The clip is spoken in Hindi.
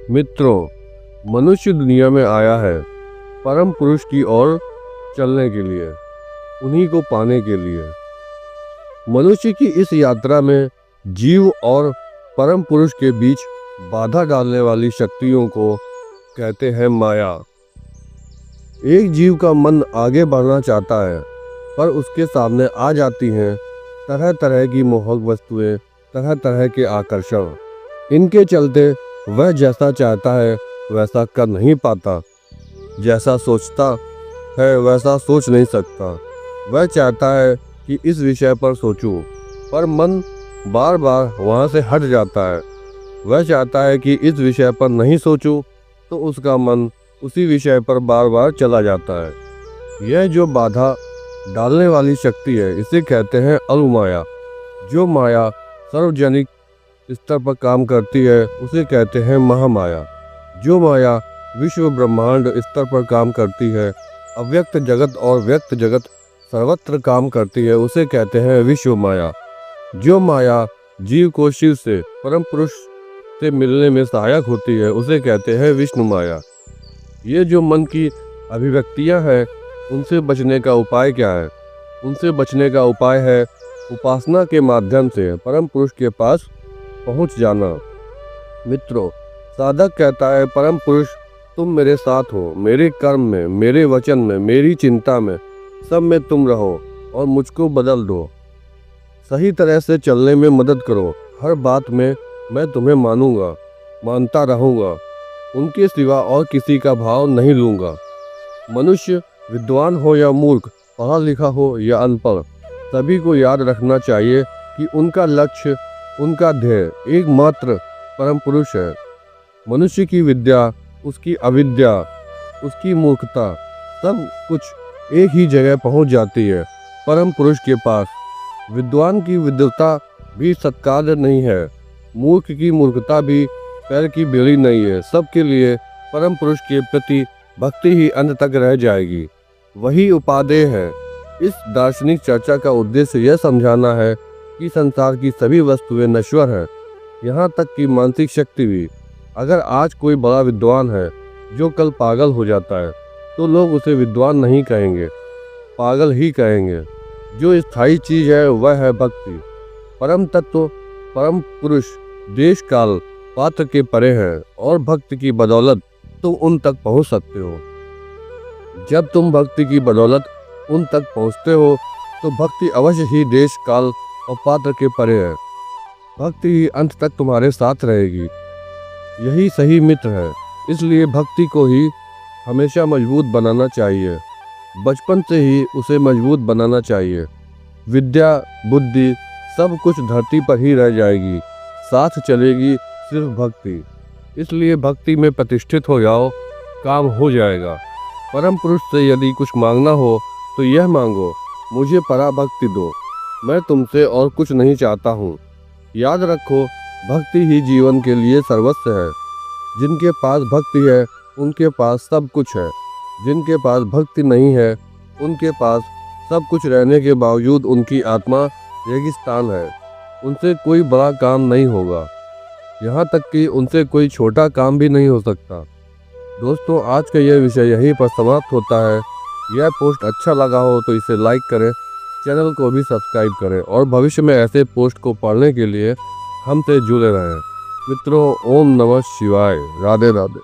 मित्रों, मनुष्य दुनिया में आया है परम पुरुष की ओर चलने के लिए, उन्हीं को पाने के लिए। मनुष्य की इस यात्रा में जीव और परम पुरुष के बीच बाधा डालने वाली शक्तियों को कहते हैं माया। एक जीव का मन आगे बढ़ना चाहता है, पर उसके सामने आ जाती हैं तरह तरह की मोहक वस्तुएं, तरह तरह के आकर्षण। इनके चलते वह जैसा चाहता है वैसा कर नहीं पाता, जैसा सोचता है वैसा सोच नहीं सकता। वह चाहता है कि इस विषय पर सोचूं, पर मन बार बार वहाँ से हट जाता है। वह चाहता है कि इस विषय पर नहीं सोचूं, तो उसका मन उसी विषय पर बार बार चला जाता है। यह जो बाधा डालने वाली शक्ति है, इसे कहते हैं अलमाया। जो माया सार्वजनिक स्तर पर काम करती है, उसे कहते हैं महामाया। जो माया विश्व ब्रह्मांड स्तर पर काम करती है, अव्यक्त जगत और व्यक्त जगत सर्वत्र काम करती है, उसे कहते हैं विश्व माया। जो माया जीव को शिव से, परम पुरुष से मिलने में सहायक होती है, उसे कहते हैं विष्णु माया। ये जो मन की अभिव्यक्तियां हैं, उनसे बचने का उपाय क्या है? उनसे बचने का उपाय है उपासना के माध्यम से परम पुरुष के पास पहुंच जाना। मित्रों, साधक कहता है परम पुरुष तुम मेरे साथ हो, मेरे कर्म में, मेरे वचन में, मेरी चिंता में, सब में तुम रहो और मुझको बदल दो। सही तरह से चलने में मदद करो। हर बात में मैं तुम्हें मानूंगा, मानता रहूंगा। उनके सिवा और किसी का भाव नहीं लूंगा। मनुष्य विद्वान हो या मूर्ख, पढ़ा लिखा हो या अनपढ़, सभी को याद रखना चाहिए कि उनका लक्ष्य, उनका ध्येय एकमात्र परम पुरुष है। मनुष्य की विद्या, उसकी अविद्या, उसकी मूर्खता, सब कुछ एक ही जगह पहुंच जाती है, परम पुरुष के पास। विद्वान की विद्वता भी सत्कार्य नहीं है, मूर्ख की मूर्खता भी पैर की बेड़ी नहीं है। सबके लिए परम पुरुष के प्रति भक्ति ही अंत तक रह जाएगी, वही उपादेय है। इस दार्शनिक चर्चा का उद्देश्य यह समझाना है कि संसार की सभी वस्तुएं नश्वर हैं, यहाँ तक कि मानसिक शक्ति भी। अगर आज कोई बड़ा विद्वान है जो कल पागल हो जाता है, तो लोग उसे विद्वान नहीं कहेंगे, पागल ही कहेंगे। जो स्थायी चीज है वह है भक्ति। परम तत्व, परम पुरुष देश काल पात्र के परे हैं, और भक्ति की बदौलत तुम उन तक पहुंच सकते हो। जब तुम भक्ति की बदौलत उन तक पहुंचते हो, तो भक्ति अवश्य ही देश काल और पात्र के परे है। भक्ति ही अंत तक तुम्हारे साथ रहेगी। यही सही मित्र है। इसलिए भक्ति को ही हमेशा मजबूत बनाना चाहिए, बचपन से ही उसे मजबूत बनाना चाहिए। विद्या, बुद्धि सब कुछ धरती पर ही रह जाएगी, साथ चलेगी सिर्फ भक्ति। इसलिए भक्ति में प्रतिष्ठित हो जाओ, काम हो जाएगा। परम पुरुष से यदि कुछ मांगना हो तो यह मांगो, मुझे पराभक्ति दो, मैं तुमसे और कुछ नहीं चाहता हूँ। याद रखो, भक्ति ही जीवन के लिए सर्वस्व है। जिनके पास भक्ति है उनके पास सब कुछ है। जिनके पास भक्ति नहीं है, उनके पास सब कुछ रहने के बावजूद उनकी आत्मा रेगिस्तान है। उनसे कोई बड़ा काम नहीं होगा, यहाँ तक कि उनसे कोई छोटा काम भी नहीं हो सकता। दोस्तों, आज का यह विषय यहीं पर समाप्त होता है। यह पोस्ट अच्छा लगा हो तो इसे लाइक करें, चैनल को भी सब्सक्राइब करें और भविष्य में ऐसे पोस्ट को पढ़ने के लिए हमसे जुड़े रहें। मित्रों, ओम नमः शिवाय। राधे राधे।